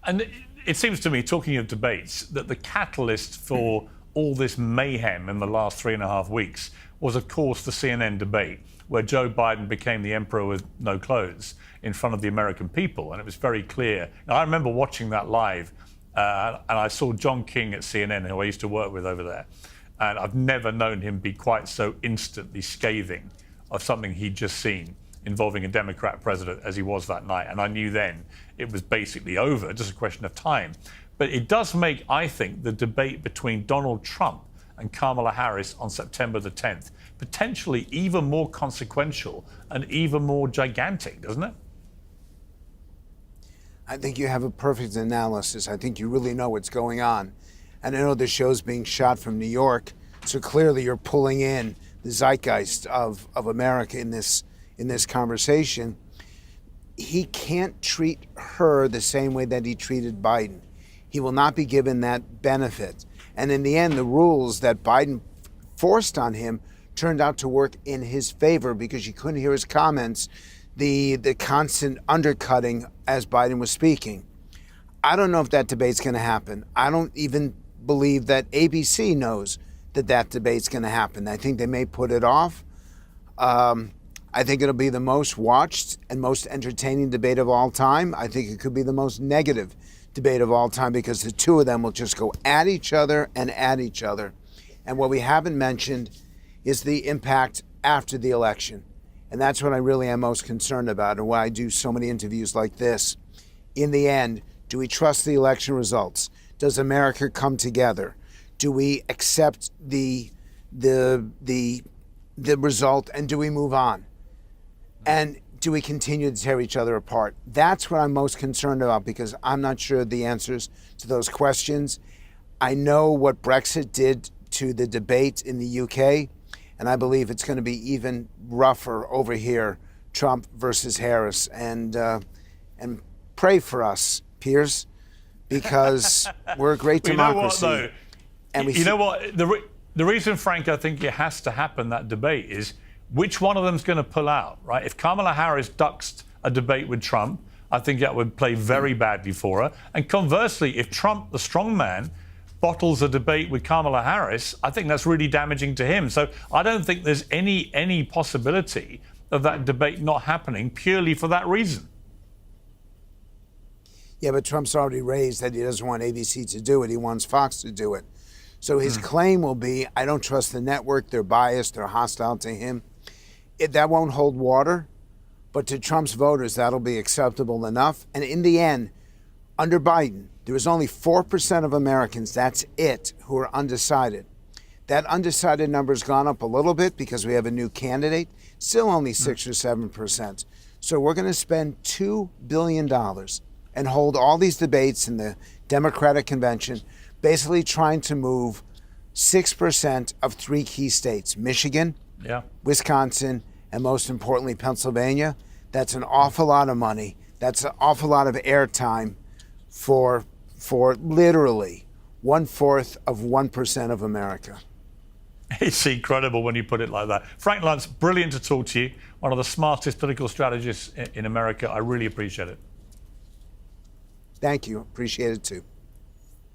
And it seems to me, talking of debates, that the catalyst for all this mayhem in the last 3.5 weeks was, of course, the CNN debate, where Joe Biden became the emperor with no clothes in front of the American people. And it was very clear. Now, I remember watching that live, and I saw John King at CNN, who I used to work with over there. And I've never known him be quite so instantly scathing of something he'd just seen involving a Democrat president as he was that night. And I knew then it was basically over, just a question of time. But it does make, I think, the debate between Donald Trump and Kamala Harris on September the 10th potentially even more consequential and even more gigantic, doesn't it? I think you have a perfect analysis. I think you really know what's going on. And I know the show's being shot from New York, so clearly you're pulling in the zeitgeist of America in this conversation. He can't treat her the same way that he treated Biden. He will not be given that benefit. And in the end, the rules that Biden forced on him turned out to work in his favor because you couldn't hear his comments, the constant undercutting as Biden was speaking. I don't know if that debate's going to happen. I don't even believe that ABC knows that debate's going to happen. I think they may put it off. I think it'll be the most watched and most entertaining debate of all time. I think it could be the most negative debate of all time because the two of them will just go at each other and at each other. And what we haven't mentioned is the impact after the election. And that's what I really am most concerned about and why I do so many interviews like this. In the end, do we trust the election results? Does America come together? Do we accept the result and do we move on? And do we continue to tear each other apart? That's what I'm most concerned about because I'm not sure the answers to those questions. I know what Brexit did to the debate in the UK, and I believe it's going to be even rougher over here, Trump versus Harris. And pray for us, Piers, because we're a great democracy. You know what, though? And you know what? The reason, Frank, I think it has to happen, that debate, is which one of them's going to pull out, right? If Kamala Harris ducks a debate with Trump, I think that would play very badly for her. And conversely, if Trump, the strong man, bottles a debate with Kamala Harris, I think that's really damaging to him. So I don't think there's any possibility of that debate not happening purely for that reason. Yeah, but Trump's already raised that he doesn't want ABC to do it. He wants Fox to do it. So his claim will be, I don't trust the network. They're biased. They're hostile to him. That won't hold water. But to Trump's voters, that'll be acceptable enough. And in the end, under Biden, there was only 4% of Americans, that's it, who are undecided. That undecided number has gone up a little bit because we have a new candidate, still only 6 or 7%. So we're going to spend $2 billion and hold all these debates in the Democratic convention, basically trying to move 6% of 3 key states, Michigan, Wisconsin, and most importantly, Pennsylvania. That's an awful lot of money. That's an awful lot of airtime for literally 1/4 of 1% of America. It's incredible when you put it like that. Frank Luntz, brilliant to talk to you. One of the smartest political strategists in America. I really appreciate it. Thank you. Appreciate it too.